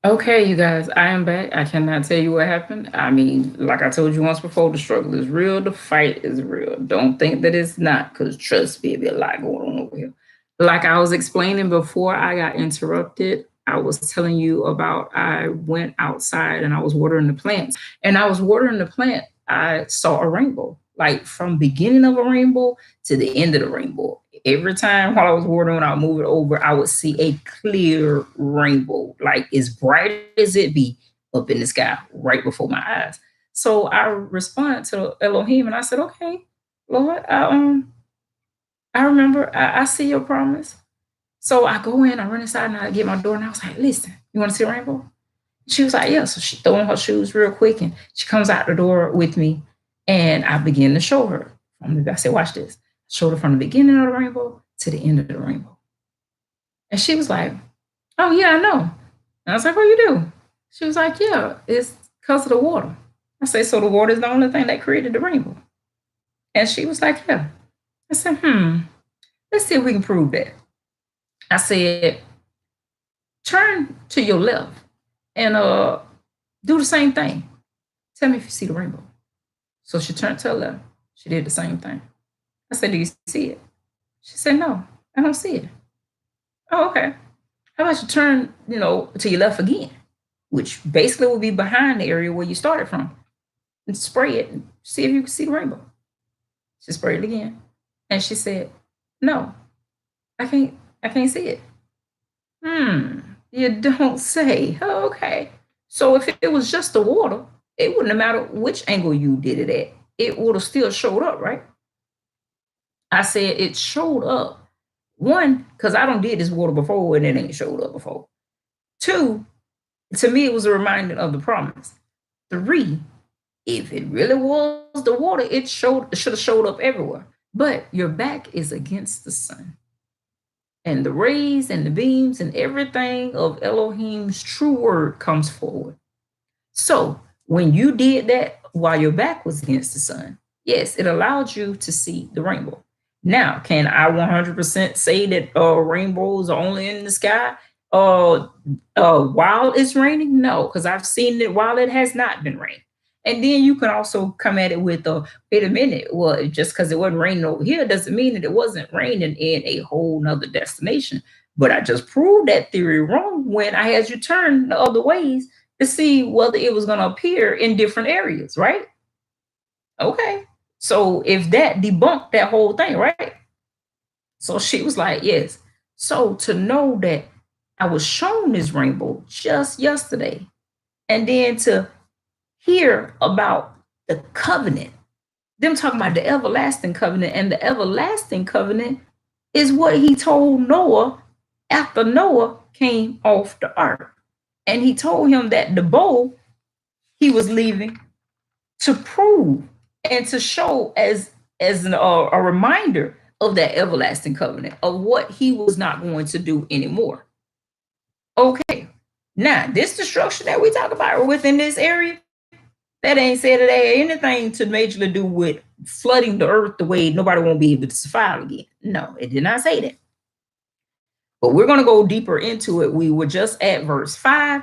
Okay, you guys, I am back. I cannot tell you what happened. I mean, like I told you once before, the struggle is real, the fight is real. Don't think that it's not, because trust me, there's a lot going on over here. Like I was explaining before I got interrupted, I was telling you about I went outside and I was watering the plants. And I was watering the plant, I saw a rainbow, like from beginning of a rainbow to the end of the rainbow. Every time while I was watering, when I would move it over, I would see a clear rainbow, like as bright as it be up in the sky right before my eyes. So I responded to Elohim and I said, okay, Lord, I remember, I see your promise. So I go in, I run inside and I get my door and I was like, listen, you want to see a rainbow? She was like, yeah. So she threw on her shoes real quick and she comes out the door with me and I begin to show her. I said, watch this. I showed her from the beginning of the rainbow to the end of the rainbow. And she was like, oh, yeah, I know. And I was like, what you do? She was like, yeah, it's because of the water. I said, so the water is the only thing that created the rainbow. And she was like, yeah. I said, let's see if we can prove that. I said, turn to your left and do the same thing. Tell me if you see the rainbow. So she turned to her left. She did the same thing. I said, do you see it? She said, no, I don't see it. Oh, okay. How about you turn, to your left again, which basically will be behind the area where you started from, and spray it and see if you can see the rainbow. She sprayed it again. And she said, no, I can't, I can't see it. Hmm, you don't say. Oh, okay. So if it was just the water, it wouldn't have mattered which angle you did it at. It would have still showed up, right? I said it showed up. One, because I don't did this water before and it ain't showed up before. Two, to me, it was a reminder of the promise. Three, if it really was the water, it should have showed up everywhere. But your back is against the sun. And the rays and the beams and everything of Elohim's true word comes forward. So when you did that while your back was against the sun, yes, it allowed you to see the rainbow. Now, can I 100% say that rainbows are only in the sky while it's raining? No, because I've seen it while it has not been raining. And then you can also come at it with, wait a minute, well, just because it wasn't raining over here doesn't mean that it wasn't raining in a whole nother destination. But I just proved that theory wrong when I had you turn the other ways to see whether it was going to appear in different areas, right? Okay. So if that debunked that whole thing, right? So she was like, yes. So to know that I was shown this rainbow just yesterday, and then to hear about the covenant, them talking about the everlasting covenant, and the everlasting covenant is what he told Noah after Noah came off the ark. And he told him that the bowl he was leaving to prove and to show a reminder of that everlasting covenant of what he was not going to do anymore. Okay, now this destruction that we talk about within this area, that ain't said it had anything to majorly do with flooding the earth the way nobody won't be able to survive again. No, it did not say that. But we're going to go deeper into it. We were just at verse 5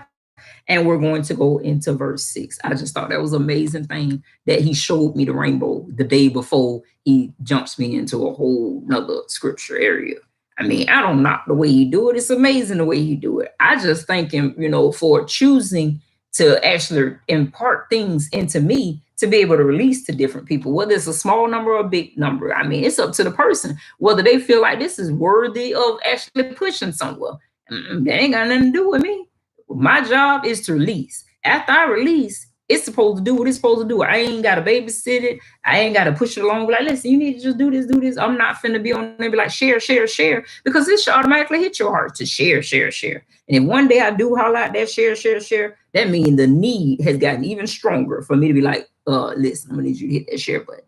and we're going to go into verse 6. I just thought that was an amazing thing that he showed me the rainbow the day before he jumps me into a whole nother scripture area. I mean, I don't knock the way he do it. It's amazing the way he do it. I just thank him, for choosing to actually impart things into me to be able to release to different people, whether it's a small number or a big number. I mean, it's up to the person whether they feel like this is worthy of actually pushing somewhere. That ain't got nothing to do with me. My job is to release. After I release, it's supposed to do what it's supposed to do. I ain't got to babysit it. I ain't got to push it along. Like, listen, you need to just do this, do this. I'm not finna be on there be like, share, share, share, because this should automatically hit your heart to share, share, share. And if one day I do highlight that share, share, share, that means the need has gotten even stronger for me to be like, listen, I'm gonna need you to hit that share button.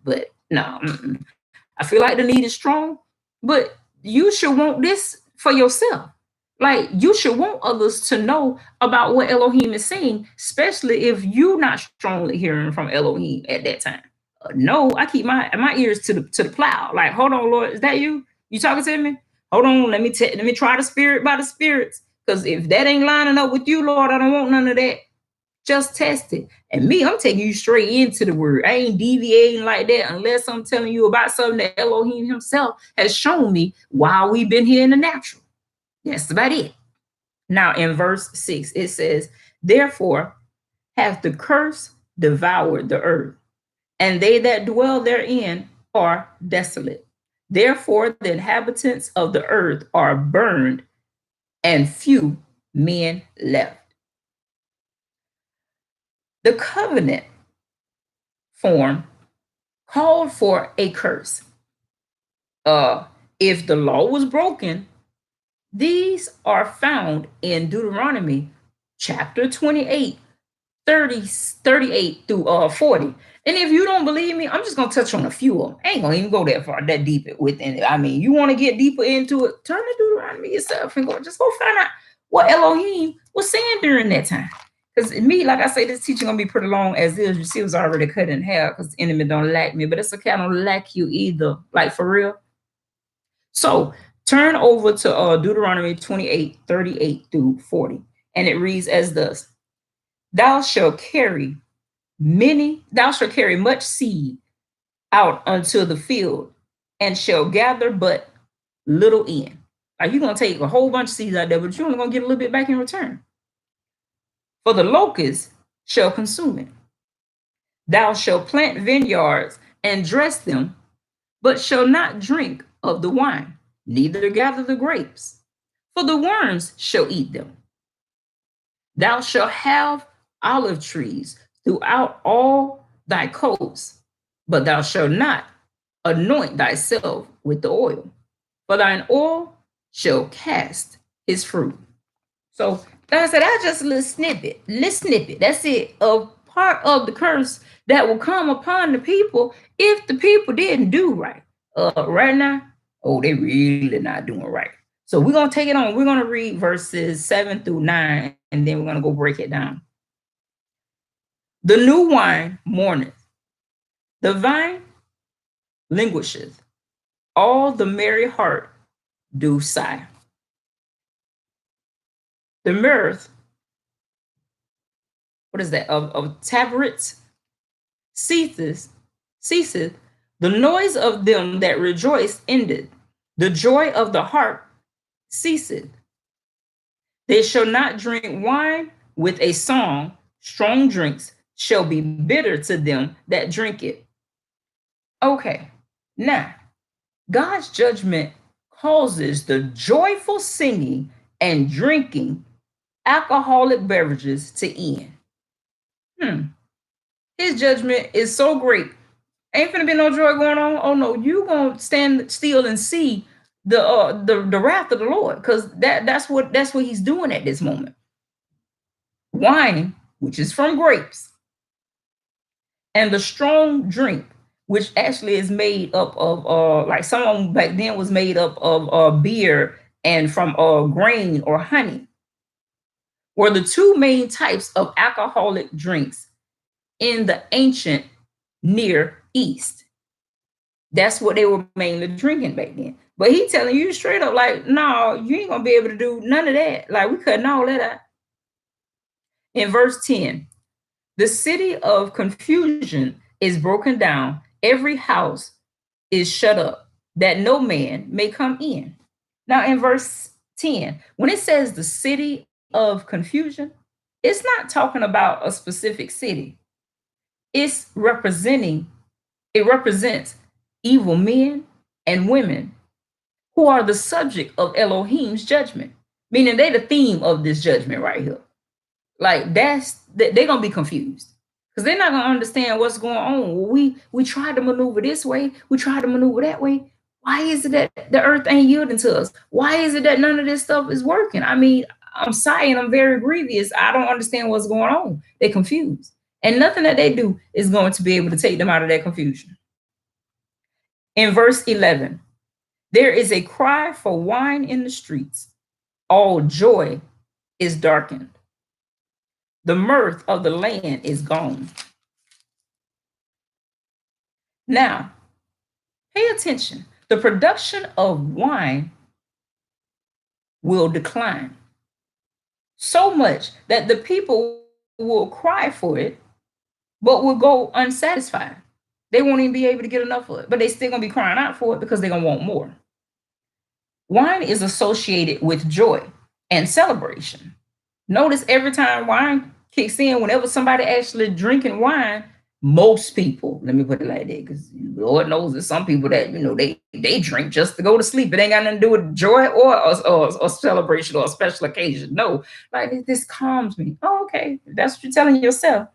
But no, I feel like the need is strong, but you should want this for yourself. Like you should want others to know about what Elohim is saying, especially if you're not strongly hearing from Elohim at that time. No, I keep my ears to the plow. Like, hold on, Lord, is that you? You talking to me? Hold on, let me try the spirit by the spirits. Because if that ain't lining up with you, Lord, I don't want none of that. Just test it. And me, I'm taking you straight into the word. I ain't deviating like that unless I'm telling you about something that Elohim himself has shown me while we've been here in the natural. That's about it. Now, in verse 6, it says, therefore hath the curse devoured the earth, and they that dwell therein are desolate. Therefore, the inhabitants of the earth are burned, and few men left. The covenant form called for a curse. If the law was broken, these are found in Deuteronomy chapter 28, 38 through 40. And if you don't believe me, I'm just going to touch on a few of them. I ain't going to even go that far, that deep within it. I mean, you want to get deeper into it, turn to Deuteronomy yourself and just go find out what Elohim was saying during that time. Because me, like I say, this teaching going to be pretty long as is. You see, it was already cut in half because the enemy don't lack me, but it's okay, I don't lack you either. Like, for real. So turn over to Deuteronomy 28, 38 through 40. And it reads as thus: thou shalt carry much seed out unto the field, and shall gather but little in. Like, you're going to take a whole bunch of seeds out there, but you're only going to get a little bit back in return. For the locust shall consume it. Thou shalt plant vineyards and dress them, but shall not drink of the wine, neither gather the grapes, for the worms shall eat them. Thou shalt have olive trees throughout all thy coasts, but thou shalt not anoint thyself with the oil, for thine oil shall cast his fruit. So, like I said, that's just a little snippet. That's it, of part of the curse that will come upon the people if the people didn't do right. Right now, oh, they really not doing right. So we're gonna take it on. We're gonna read verses 7 through 9, and then we're gonna go break it down. The new wine mourneth, the vine languisheth, all the merry heart do sigh. The mirth, what is that, of tabrets ceaseth, the noise of them that rejoice ended, the joy of the heart ceaseth. They shall not drink wine with a song, strong drinks shall be bitter to them that drink it. Okay, now, God's judgment causes the joyful singing and drinking alcoholic beverages to end. His judgment is so great. Ain't finna be no joy going on. Oh no, you gonna stand still and see the wrath of the Lord, because that's what he's doing at this moment. Wine, which is from grapes, and the strong drink, which actually is made up of like someone back then was made up of beer and from grain or honey, were the two main types of alcoholic drinks in the ancient Near East. That's what they were mainly drinking back then. But he telling you straight up, like, no, you ain't gonna be able to do none of that. Like, we cutting all that out. In verse 10, the city of confusion is broken down, every house is shut up, that no man may come in. Now, in verse 10, when it says the city of confusion, it's not talking about a specific city. It represents evil men and women who are the subject of Elohim's judgment, meaning they the theme of this judgment right here. Like, they're gonna be confused because they're not gonna understand what's going on. Well, we tried to maneuver this way, we tried to maneuver that way. Why is it that the earth ain't yielding to us? Why is it that none of this stuff is working? I mean, I'm sighing, I'm very grievous. I don't understand what's going on. They're confused. And nothing that they do is going to be able to take them out of that confusion. In verse 11, there is a cry for wine in the streets. All joy is darkened. The mirth of the land is gone. Now, pay attention. The production of wine will decline. so much that the people will cry for it, but will go unsatisfied. They won't even be able to get enough of it, but they still gonna be crying out for it because they're gonna want more. Wine is associated with joy and celebration. Notice every time wine kicks in, whenever somebody actually drinking wine, most people, let me put it like that, because Lord knows there's some people that, they drink just to go to sleep. It ain't got nothing to do with joy or celebration or a special occasion. No, like this calms me. Oh, okay. That's what you're telling yourself.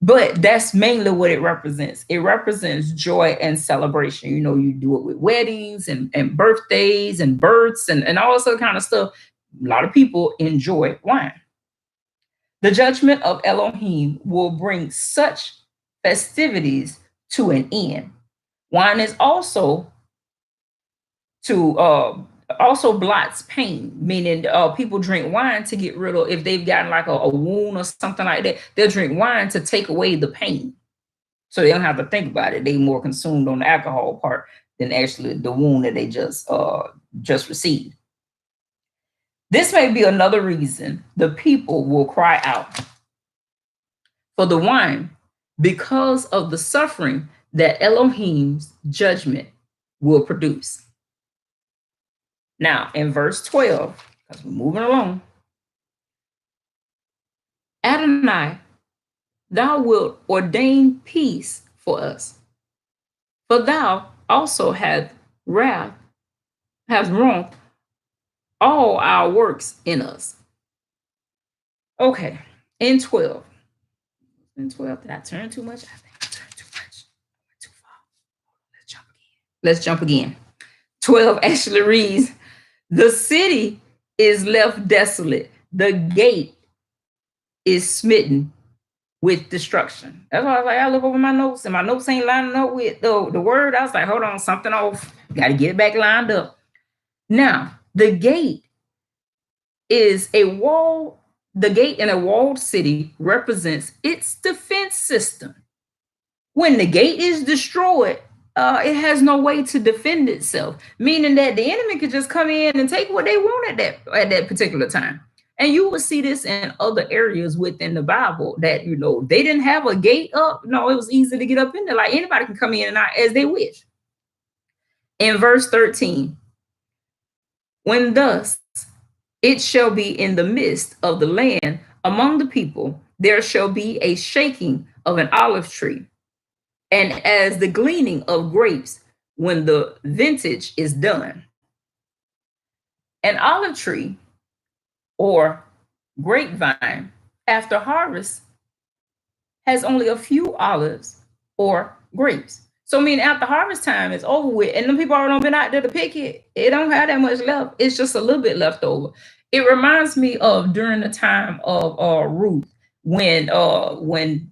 But that's mainly what it represents. It represents joy and celebration. You do it with weddings and birthdays and births and all this other kind of stuff. A lot of people enjoy wine. The judgment of Elohim will bring such festivities to an end. Wine is also blots pain, meaning people drink wine to get rid of, if they've gotten like a wound or something like that, they'll drink wine to take away the pain. So they don't have to think about it. They more consumed on the alcohol part than actually the wound that they just received. This may be another reason the people will cry out for the wine because of the suffering that Elohim's judgment will produce. Now, in verse 12, because we're moving along, Adonai, thou wilt ordain peace for us, for thou also hast wrought all our works in us. Okay, in 12. In 12, did I turn too much? I think I turned too much. I went too far. Let's jump again. 12 actually reads, the city is left desolate. The gate is smitten with destruction. That's why I was like, I look over my notes and my notes ain't lining up with the word. I was like, hold on, something off. Got to get it back lined up. Now, the gate is a wall. The gate in a walled city represents its defense system. When the gate is destroyed, it has no way to defend itself, meaning that the enemy could just come in and take what they want at that particular time. And you will see this in other areas within the Bible that, they didn't have a gate up. No, it was easy to get up in there. Like anybody can come in and out as they wish. In verse 13, when thus it shall be in the midst of the land among the people, there shall be a shaking of an olive tree, and as the gleaning of grapes when the vintage is done. An olive tree or grapevine after harvest has only a few olives or grapes. So, I mean, after harvest time is over with, and the people already been out there to pick it, it don't have that much left. It's just a little bit left over. It reminds me of during the time of Ruth, when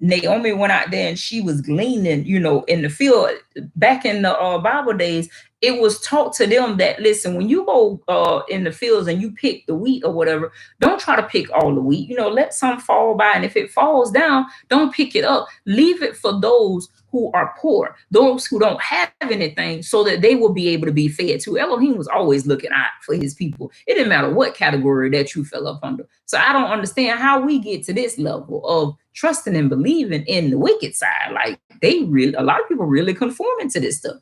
Naomi went out there and she was gleaning, in the field back in the Bible days. It was taught to them that, listen, when you go in the fields and you pick the wheat or whatever, don't try to pick all the wheat. Let some fall by, and if it falls down, don't pick it up. Leave it for those who are poor, those who don't have anything, so that they will be able to be fed too. Elohim was always looking out for his people. It didn't matter what category that you fell up under. So I don't understand how we get to this level of trusting and believing in the wicked side. Like a lot of people really conforming to this stuff.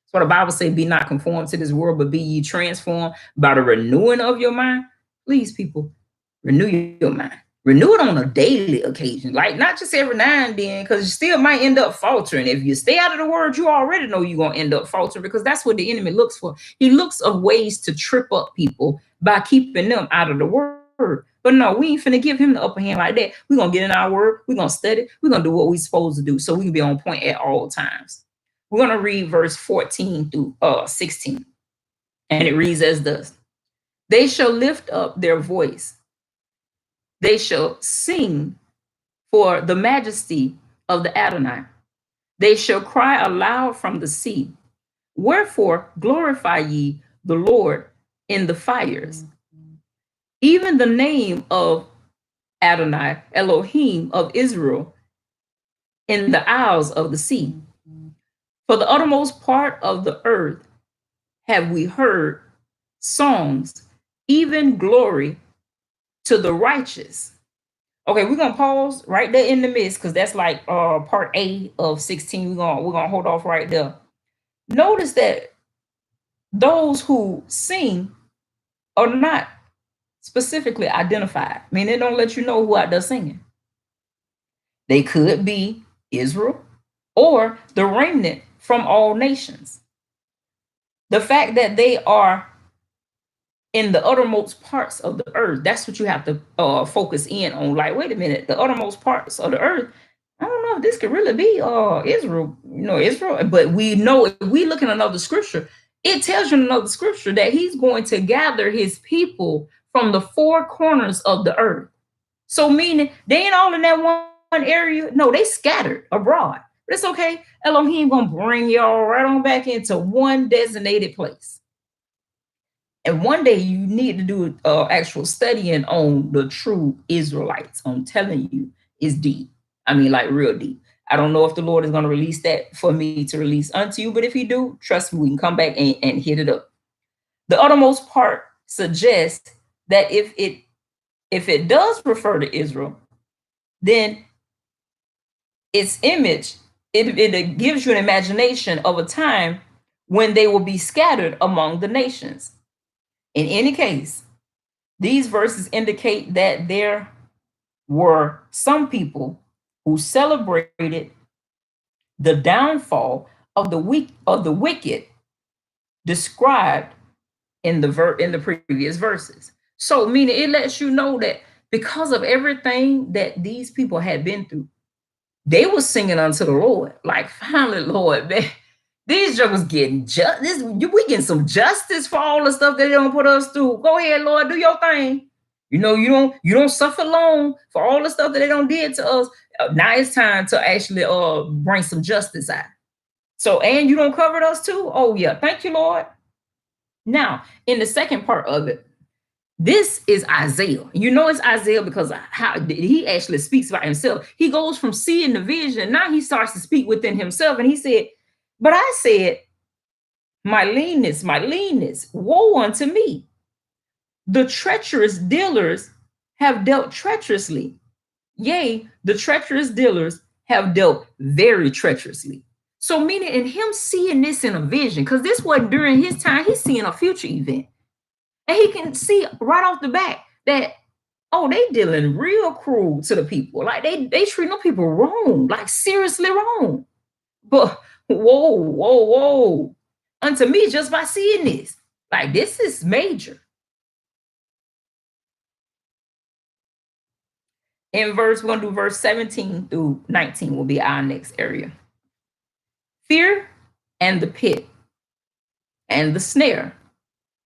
So the Bible says, be not conformed to this world, but be ye transformed by the renewing of your mind. Please, people, renew your mind. Renew it on a daily occasion, like not just every now and then, because you still might end up faltering. If you stay out of the word, you already know you're going to end up faltering, because that's what the enemy looks for. He looks of ways to trip up people by keeping them out of the word. But no, we ain't finna give him the upper hand like that. We're going to get in our word. We're going to study. We're going to do what we're supposed to do so we can be on point at all times. We're going to read verse 14 through 16. And it reads as thus. They shall lift up their voice. They shall sing for the majesty of the Adonai. They shall cry aloud from the sea. Wherefore glorify ye the Lord in the fires. Even the name of Adonai, Elohim of Israel, in the isles of the sea. For the uttermost part of the earth have we heard songs, even glory to the righteous. Okay, we're gonna pause right there in the midst because that's like part A of 16. We're gonna hold off right there. Notice that those who sing are not specifically identified. I mean, they don't let you know who out there singing. They could be Israel or the remnant from all nations. The fact that they are in the uttermost parts of the earth, that's what you have to focus in on. Like, wait a minute, the uttermost parts of the earth. I don't know if this could really be Israel, Israel. But we know if we look in another scripture, it tells you in another scripture that he's going to gather his people from the four corners of the earth. So meaning they ain't all in that one area. No, they scattered abroad. But it's okay. Elohim gonna bring y'all right on back into one designated place. And one day you need to do actual studying on the true Israelites. I'm telling you, it's deep. I mean, like real deep. I don't know if the Lord is going to release that for me to release unto you, but if he do, trust me, we can come back and hit it up. The uttermost part suggests that if it does refer to Israel, then its image, it gives you an imagination of a time when they will be scattered among the nations. In any case, these verses indicate that there were some people who celebrated the downfall of the wicked described in the previous verses. So meaning it lets you know that because of everything that these people had been through, they were singing unto the Lord. Like, finally, Lord, man, these jokers getting justice. We getting some justice for all the stuff that they don't put us through. Go ahead, Lord, do your thing. You don't suffer long for all the stuff that they don't did to us. Now it's time to actually bring some justice out. So, and you don't cover us too. Oh yeah, thank you, Lord. Now, in the second part of it, this is Isaiah. You know it's Isaiah because how he actually speaks about himself. He goes from seeing the vision. Now he starts to speak within himself. And he said, but I said, my leanness, woe unto me. The treacherous dealers have dealt treacherously. Yea, the treacherous dealers have dealt very treacherously. So meaning in him seeing this in a vision, because this wasn't during his time, he's seeing a future event. And he can see right off the bat that, oh, they dealing real cruel to the people. Like they treating them people wrong, like seriously wrong. But whoa. Unto me, just by seeing this, like this is major. We're going to do verse 17 through 19 will be our next area. Fear and the pit and the snare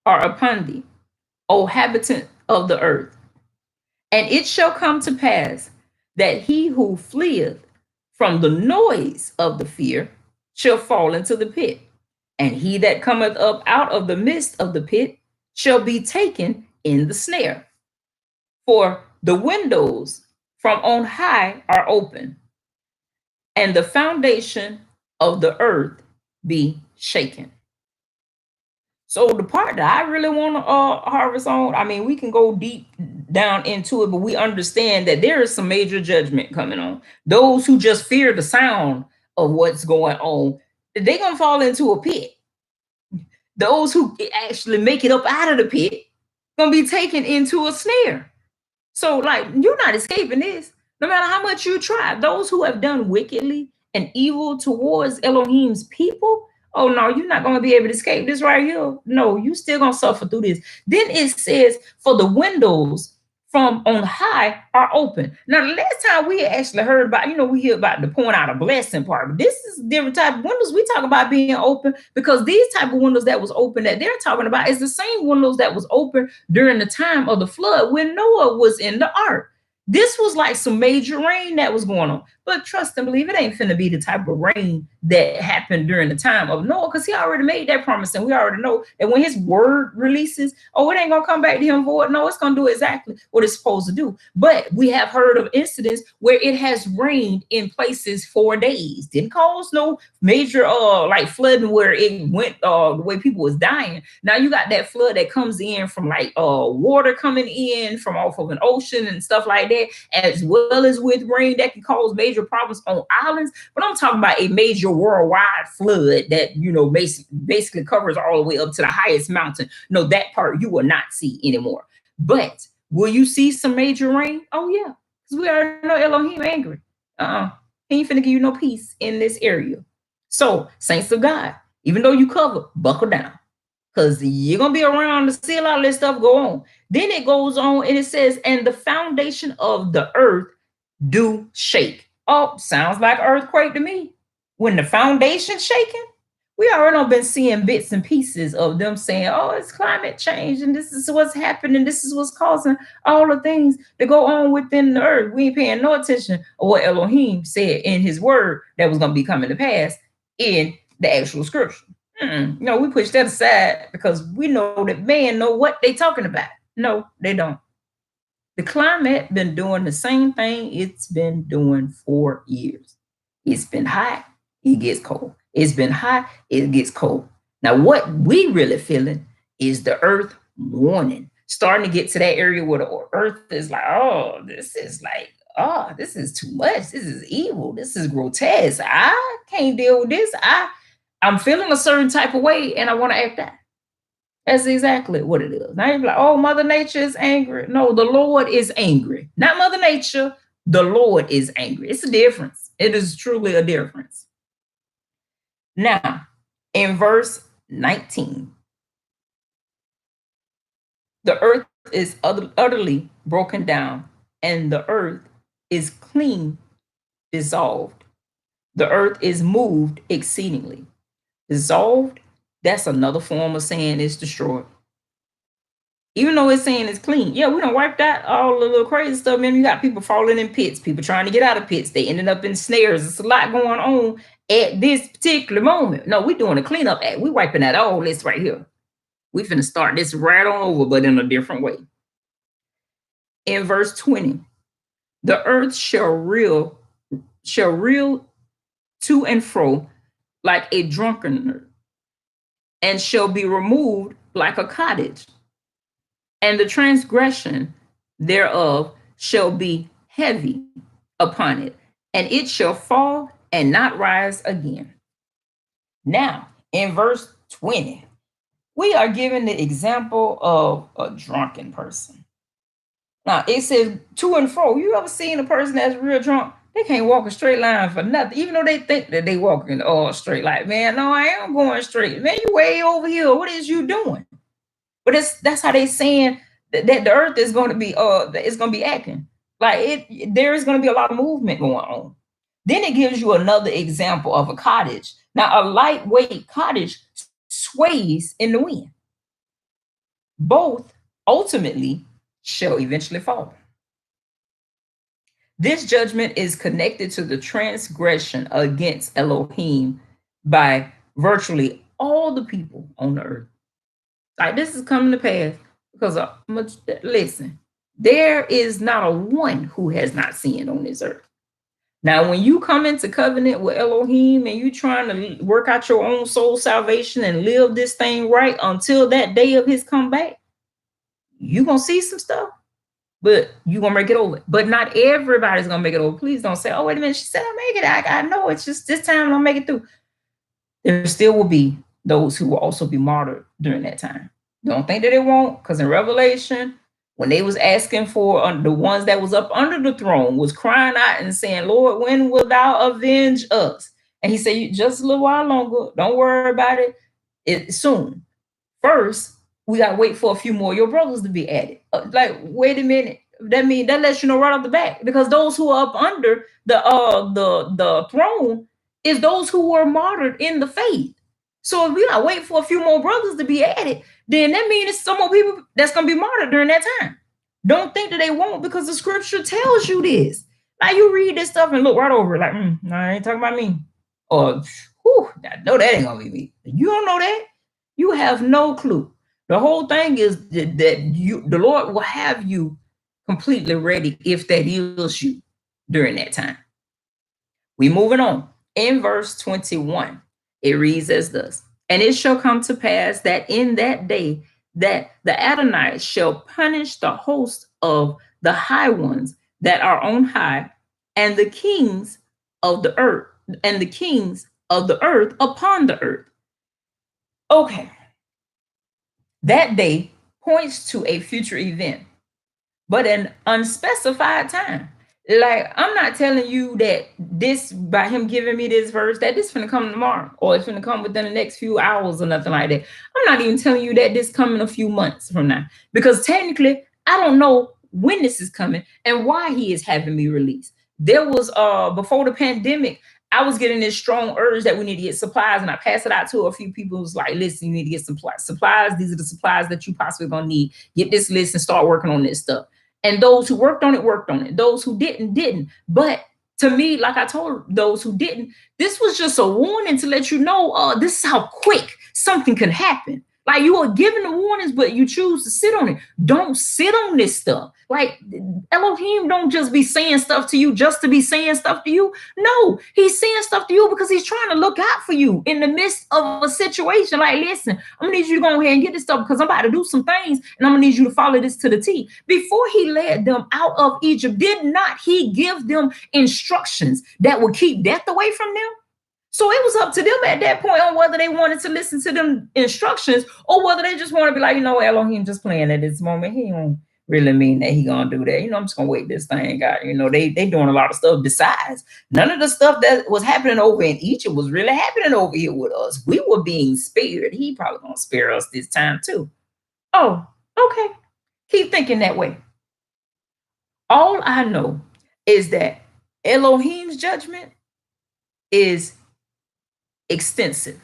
are upon thee, O habitant of the earth. And it shall come to pass that he who fleeth from the noise of the fear shall fall into the pit. And he that cometh up out of the midst of the pit shall be taken in the snare. For the windows from on high are open, and the foundation of the earth be shaken. So the part that I really want to harvest on, I mean, we can go deep down into it, but we understand that there is some major judgment coming on. Those who just fear the sound of what's going on, they're going to fall into a pit. Those who actually make it up out of the pit going to be taken into a snare. So, like, you're not escaping this, no matter how much you try. Those who have done wickedly and evil towards Elohim's people, oh no, you're not going to be able to escape this right here. No, you still going to suffer through this. Then it says, for the windows from on high are open. Now, the last time we actually heard about, we hear about the pouring out a blessing part, but this is a different type of windows. We talk about being open because these type of windows that was open that they're talking about is the same windows that was open during the time of the flood when Noah was in the ark. This was like some major rain that was going on. But trust and believe, it ain't finna be the type of rain that happened during the time of Noah, because he already made that promise. And we already know that when his word releases, oh, it ain't gonna come back to him void. No, it's gonna do exactly what it's supposed to do. But we have heard of incidents where it has rained in places for days. Didn't cause no major like flooding where it went the way people was dying. Now you got that flood that comes in from like water coming in from off of an ocean and stuff like that, as well as with rain that can cause major problems on islands. But I'm talking about a major worldwide flood that, you know, basically covers all the way up to the highest mountain. No, that part you will not see anymore. But will you see some major rain? Oh yeah, because we already know Elohim angry. He ain't finna give you no peace in this area. So, saints of God, even though you cover, buckle down, because you're gonna be around to see a lot of this stuff go on. Then it goes on and it says, and the foundation of the earth do shake. Oh, sounds like earthquake to me. When the foundation's shaking, we already been seeing bits and pieces of them saying, oh, it's climate change and this is what's happening, this is what's causing all the things to go on within the earth. We ain't paying no attention to what Elohim said in his word that was going to be coming to pass in the actual scripture. No, we push that aside because we know that man know what they talking about. No, they don't. The climate been doing the same thing it's been doing for years. It's been hot, it gets cold. It's been hot, it gets cold. Now, what we really feeling is the earth warning, starting to get to that area where the earth is like, oh, this is like, oh, this is too much. This is evil. This is grotesque. I can't deal with this. I'm feeling a certain type of way and I want to act out. That's exactly what it is. Now you're like, oh, Mother Nature is angry. No, the Lord is angry. Not Mother Nature. The Lord is angry. It's a difference. It is truly a difference. Now, in verse 19, the earth is utterly broken down, and the earth is clean, dissolved. The earth is moved exceedingly. Dissolved, that's another form of saying it's destroyed. Even though it's saying it's clean, yeah, we don't wipe out all the little crazy stuff. Man, you got people falling in pits, people trying to get out of pits. They ended up in snares. It's a lot going on at this particular moment. No, we're doing a cleanup act. We're wiping out all this right here. We finna start this right on over, but in a different way. In verse 20, the earth shall reel to and fro like a drunkard, and shall be removed like a cottage, and the transgression thereof shall be heavy upon it, and it shall fall and not rise again. Now, in verse 20, we are given the example of a drunken person. Now, it says to and fro. You ever seen a person that's real drunk? They can't walk a straight line for nothing, even though they think that they walking all straight. Like, man, no, I am going straight. Man, you way over here. What is you doing? But that's how they saying that the earth is going to be it's going to be acting like there is going to be a lot of movement going on. Then it gives you another example of a cottage. Now, a lightweight cottage sways in the wind. Both ultimately shall eventually fall. This judgment is connected to the transgression against Elohim by virtually all the people on the earth. Like, this is coming to pass because listen, there is not a one who has not sinned on this earth. Now, when you come into covenant with Elohim and you trying to work out your own soul salvation and live this thing right until that day of his comeback, you gonna see some stuff, but you gonna make it over. But not everybody's gonna make it over. Please don't say, oh, wait a minute, she said I'll make it. I know it's just this time I'll make it through. There still will be those who will also be martyred during that time. Don't think that it won't, because in Revelation, when they was asking for the ones that was up under the throne was crying out and saying, Lord, when will thou avenge us? And he said, just a little while longer. Don't worry about it. It's soon. First, we got to wait for a few more of your brothers to be added. Like, wait a minute. That lets you know right off the bat, because those who are up under the throne is those who were martyred in the faith. So if we not wait for a few more brothers to be added, then that means it's some more people that's going to be martyred during that time. Don't think that they won't, because the scripture tells you this. Like you read this stuff and look right over it, like, no, I ain't talking about me. Or, whew, I know that ain't gonna be me. You don't know that. You have no clue. The whole thing is that the Lord will have you completely ready if that is you during that time. We moving on. In verse 21, it reads as thus: And it shall come to pass that in that day that the Adonites shall punish the host of the high ones that are on high, and the kings of the earth, and the kings of the earth upon the earth. Okay, that day points to a future event, but an unspecified time. Like, I'm not telling you that this, by him giving me this verse, that this finna come tomorrow or it's finna come within the next few hours or nothing like that. I'm not even telling you that this coming a few months from now, because technically I don't know when this is coming and why he is having me release. There was before the pandemic, I was getting this strong urge that we need to get supplies, and I passed it out to a few people. It was like, listen, you need to get some supplies. These are the supplies that you possibly gonna need. Get this list and start working on this stuff. And those who worked on it, worked on it. Those who didn't, didn't. But to me, like I told those who didn't, this was just a warning to let you know, this is how quick something can happen. Like, you are given the warnings, but you choose to sit on it. Don't sit on this stuff. Like, Elohim don't just be saying stuff to you just to be saying stuff to you. No, he's saying stuff to you because he's trying to look out for you in the midst of a situation. Like, listen, I'm gonna need you to go ahead and get this stuff because I'm about to do some things, and I'm gonna need you to follow this to the T. Before he led them out of Egypt, did not he give them instructions that would keep death away from them? So it was up to them at that point on whether they wanted to listen to them instructions or whether they just want to be like, Elohim just playing at this moment. He don't really mean that he gonna do that. I'm just gonna wait this thing out. They doing a lot of stuff besides. None of the stuff that was happening over in Egypt was really happening over here with us. We were being spared. He probably gonna spare us this time too. Oh, okay. Keep thinking that way. All I know is that Elohim's judgment is extensive.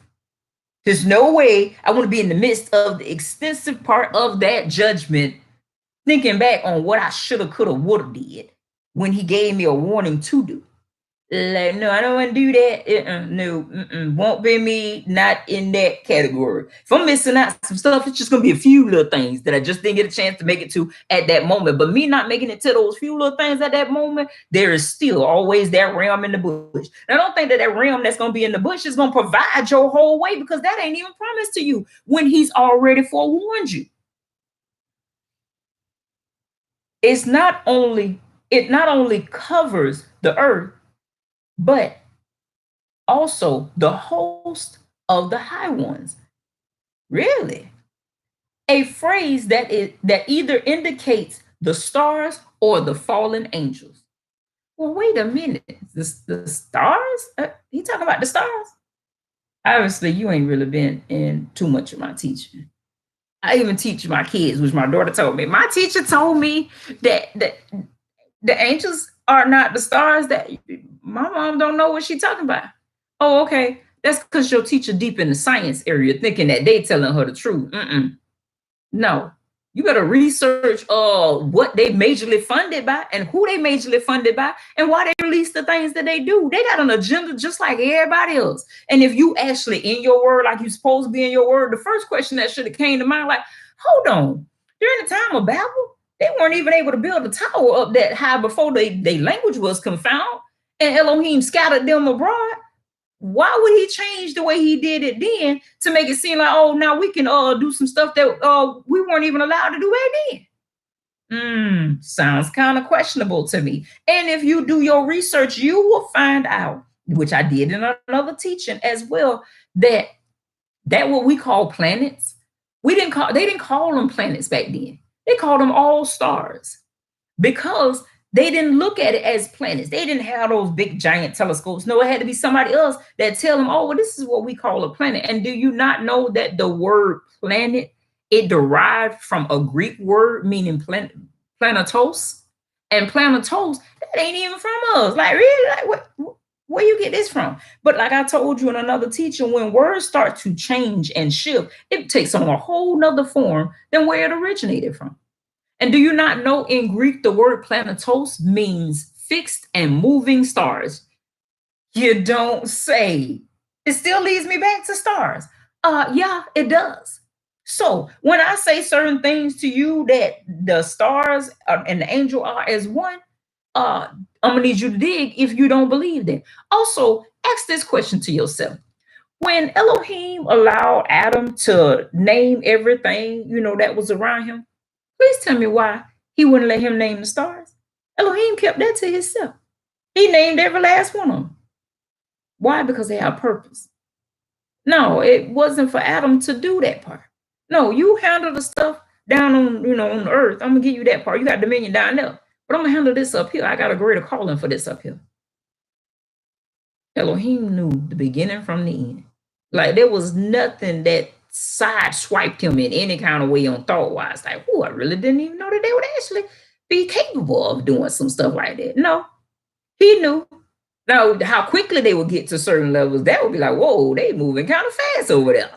There's no way I want to be in the midst of the extensive part of that judgment, thinking back on what I shoulda, coulda, woulda did when he gave me a warning to do. Like, no, I don't want to do that. No, won't be me. Not in that category. If I'm missing out some stuff, it's just gonna be a few little things that I just didn't get a chance to make it to at that moment. But me not making it to those few little things at that moment, there is still always that ram in the bush. And I don't think that ram that's gonna be in the bush is gonna provide your whole way, because that ain't even promised to you when he's already forewarned you. It not only covers the earth, but also the host of the high ones. Really? A phrase that either indicates the stars or the fallen angels. Well, wait a minute. The stars? He talking about the stars? Obviously, you ain't really been in too much of my teaching. I even teach my kids, which my daughter told me. My teacher told me that the angels are not the stars. That my mom don't know what she's talking about. Oh, okay. That's because your teacher deep in the science area thinking that they telling her the truth. No. You better research what they majorly funded by and who they majorly funded by and why they release the things that they do. They got an agenda just like everybody else. And if you actually in your word like you're supposed to be in your word, the first question that should have came to mind, like, hold on, during the time of Babel, they weren't even able to build a tower up that high before they language was confounded and Elohim scattered them abroad. Why would he change the way he did it then to make it seem like, oh, now we can do some stuff that we weren't even allowed to do back then? Sounds kind of questionable to me. And if you do your research, you will find out, which I did in another teaching as well, that what we call planets, they didn't call them planets back then. They called them all stars, because they didn't look at it as planets. They didn't have those big giant telescopes. No, it had to be somebody else that tell them, oh, well, this is what we call a planet. And do you not know that the word planet, it derived from a Greek word meaning planetos? And planetos, that ain't even from us. Like, really? Like, where you get this from? But like I told you in another teaching, when words start to change and shift, it takes on a whole nother form than where it originated from. And do you not know in Greek, the word planetos means fixed and moving stars. You don't say. It still leads me back to stars. Yeah, it does. So when I say certain things to you that the stars and the angel are as one, uh, I'm gonna need you to dig if you don't believe that. Also, ask this question to yourself: when Elohim allowed Adam to name everything, that was around him, please tell me why he wouldn't let him name the stars. Elohim kept that to himself. He named every last one of them. Why? Because they have purpose. No, it wasn't for Adam to do that part. No, you handle the stuff down on the earth. I'm gonna give you that part. You got dominion down there. But I'm gonna handle this up here. I got a greater calling for this up here. Elohim knew the beginning from the end. Like there was nothing that sideswiped him in any kind of way on thought wise. Like, oh, I really didn't even know that they would actually be capable of doing some stuff like that. No, he knew. Now, how quickly they would get to certain levels, that would be like, whoa, they moving kind of fast over there.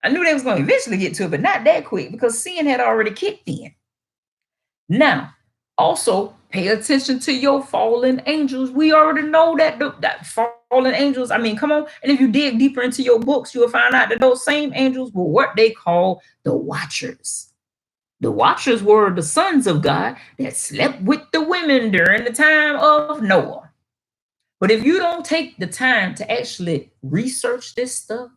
I knew they was going to eventually get to it, but not that quick because sin had already kicked in. Now, also pay attention to your fallen angels. We already know that fallen angels, I mean, come on. And if you dig deeper into your books, you will find out that those same angels were what they call the watchers. The watchers were the sons of God that slept with the women during the time of Noah. But if you don't take the time to actually research this stuff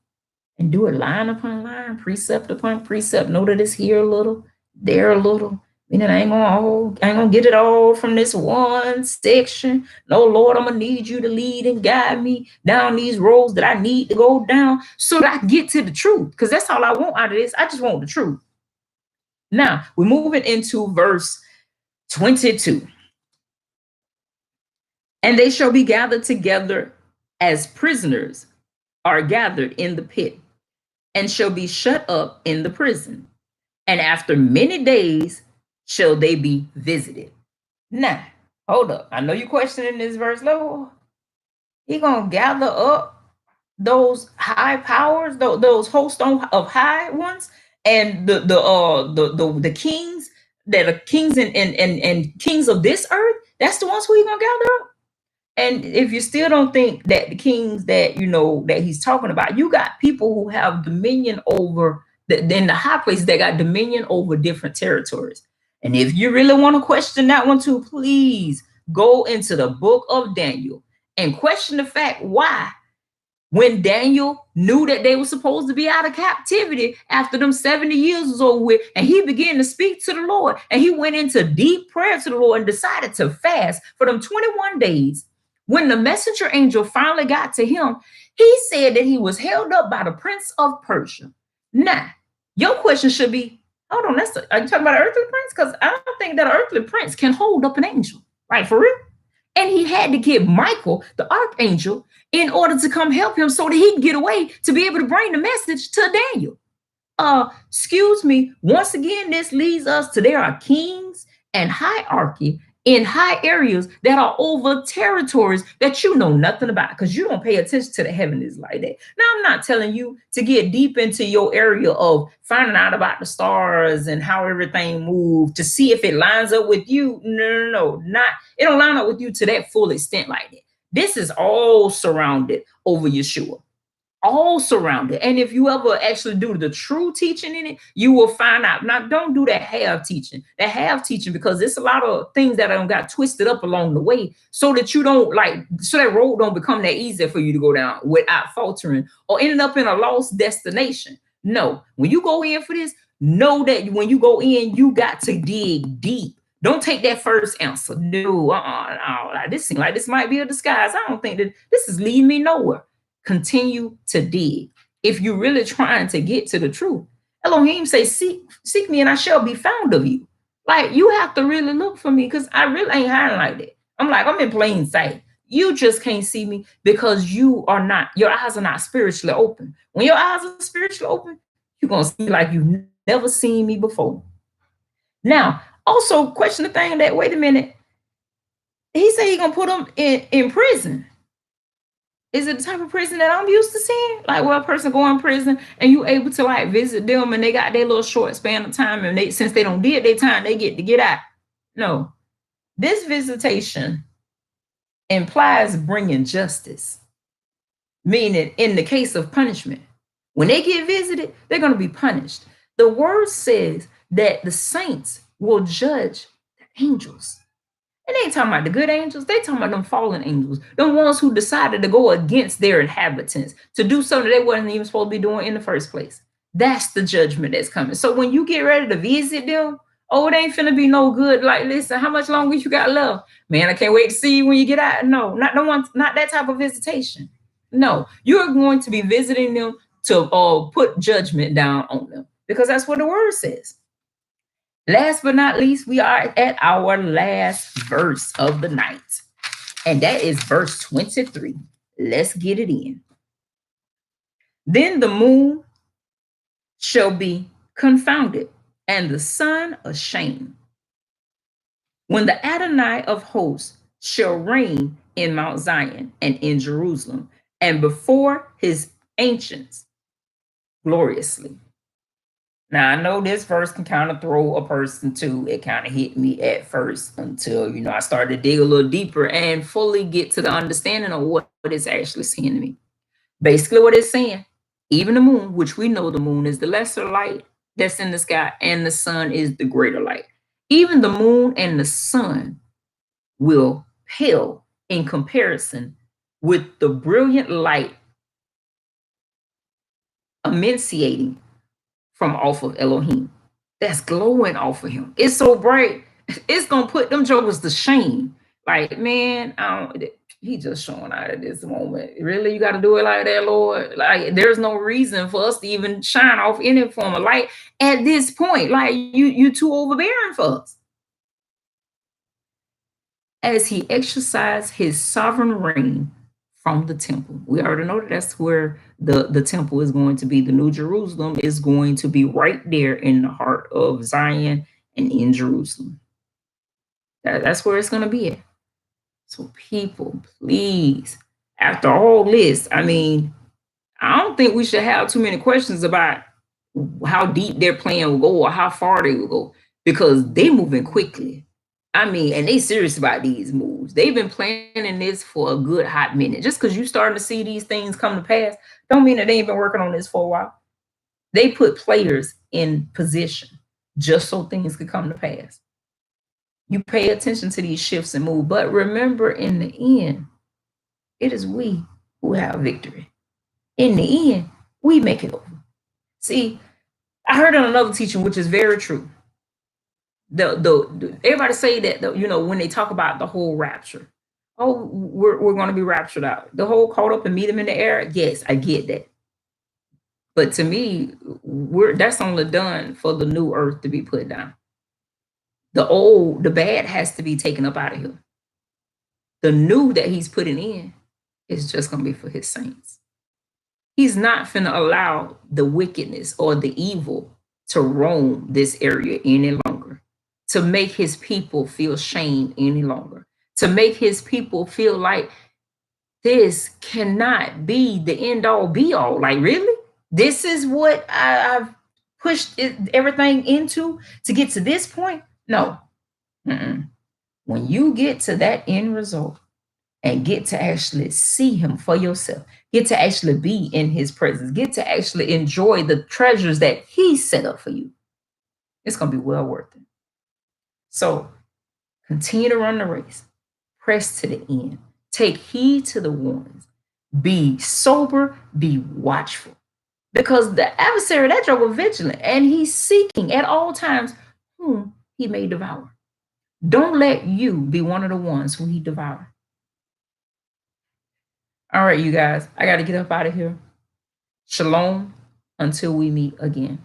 and do it line upon line, precept upon precept, know that it's here a little, there a little, meaning I ain't gonna get it all from this one section. No, Lord, I'm gonna need you to lead and guide me down these roads that I need to go down so that I can get to the truth. Because that's all I want out of this. I just want the truth. Now we're moving into verse 22. And they shall be gathered together as prisoners are gathered in the pit, and shall be shut up in the prison. And after many days shall they be visited. Now, hold up. I know you're questioning this verse, Lord. He gonna gather up those high powers, those hosts of high ones, and the kings that are kings and kings of this earth. That's the ones who he gonna gather up. And if you still don't think that the kings that that he's talking about, you got people who have dominion over in the high places that got dominion over different territories. And if you really want to question that one too, please go into the book of Daniel and question the fact why, when Daniel knew that they were supposed to be out of captivity after them 70 years was over with, and he began to speak to the Lord, and he went into deep prayer to the Lord and decided to fast for them 21 days. When the messenger angel finally got to him, he said that he was held up by the prince of Persia. Now, your question should be, hold on, are you talking about an earthly prince? Because I don't think that an earthly prince can hold up an angel, right? For real? And he had to get Michael, the archangel, in order to come help him so that he could get away to be able to bring the message to Daniel. Excuse me, once again, this leads us to there are kings and hierarchy in high areas that are over territories that you know nothing about because you don't pay attention to the heavens like that. Now, I'm not telling you to get deep into your area of finding out about the stars and how everything moves to see if it lines up with you. No, not it don't line up with you to that full extent like that. This is all surrounded over Yeshua. All surrounded. And if you ever actually do the true teaching in it, you will find out. Now, don't do that half teaching. That half teaching, because there's a lot of things that got twisted up along the way so that you don't so that road don't become that easy for you to go down without faltering or ending up in a lost destination. No, when you go in for this, know that when you go in, you got to dig deep. Don't take that first answer. No, this seems like this might be a disguise. I don't think that this is leading me nowhere. Continue to dig. If you're really trying to get to the truth, Elohim say, seek me and I shall be found of you. Like, you have to really look for me because I really ain't hiding like that. I'm in plain sight. You just can't see me because your eyes are not spiritually open. When your eyes are spiritually open, you're going to see like you've never seen me before. Now, also question the thing that, wait a minute, he said he's going to put them in prison. Is it the type of prison that I'm used to seeing? Like where a person go in prison and you able to visit them and they got their little short span of time and since they don't did their time, they get to get out. No, this visitation implies bringing justice, meaning in the case of punishment, when they get visited, they're going to be punished. The word says that the saints will judge the angels. And they ain't talking about the good angels. They talking about them fallen angels, the ones who decided to go against their inhabitants, to do something they wasn't even supposed to be doing in the first place. That's the judgment that's coming. So when you get ready to visit them, oh, it ain't finna be no good. Like, listen, how much longer you got left? Man, I can't wait to see you when you get out. No, not no one, not that type of visitation. No, you're going to be visiting them to put judgment down on them because that's what the word says. Last but not least, we are at our last verse of the night, and that is verse 23. Let's get it in. Then the moon shall be confounded, and the sun ashamed, when the Adonai of hosts shall reign in Mount Zion and in Jerusalem, and before his ancients gloriously. Now I know this verse can kind of throw a person too. It kind of hit me at first until I started to dig a little deeper and fully get to the understanding of what it's actually saying to me. Basically, what it's saying, even the moon, which we know the moon is the lesser light that's in the sky, and the sun is the greater light. Even the moon and the sun will pale in comparison with the brilliant light emancipating from off of Elohim. That's glowing off of him. It's so bright, it's gonna put them jokers to shame. Like, man, he just showing out at this moment. Really, you got to do it like that, Lord? Like, there's no reason for us to even shine off any form of light at this point. Like, you too overbearing for us. As he exercised his sovereign reign from the temple. We already know that that's where the temple is going to be. The New Jerusalem is going to be right there in the heart of Zion and in Jerusalem. That's where it's going to be at. So, people, please, after all this, I mean, I don't think we should have too many questions about how deep their plan will go or how far they will go because they moving quickly. I mean, and they serious about these moves. They've been planning this for a good hot minute. Just because you starting to see these things come to pass, don't mean that they ain't been working on this for a while. They put players in position just so things could come to pass. You pay attention to these shifts and move, but remember, in the end, it is we who have victory. In the end, we make it over. See, I heard on another teaching, which is very true. The everybody say that when they talk about the whole rapture, oh, we're going to be raptured out, the whole caught up and meet them in the air. Yes, I get that, but to me, that's only done for the new earth to be put down. The bad has to be taken up out of here. The new that he's putting in is just going to be for his saints. He's not finna allow the wickedness or the evil to roam this area any longer, to make his people feel shame any longer, to make his people feel like this cannot be the end all be all. Like, really? This is what I've pushed everything into to get to this point? No. Mm-mm. When you get to that end result and get to actually see him for yourself, get to actually be in his presence, get to actually enjoy the treasures that he set up for you, it's going to be well worth it. So continue to run the race, press to the end, take heed to the warnings, be sober, be watchful, because the adversary, that joker, vigilant, and he's seeking at all times whom he may devour. Don't let you be one of the ones who he devour. All right, you guys, I got to get up out of here. Shalom until we meet again.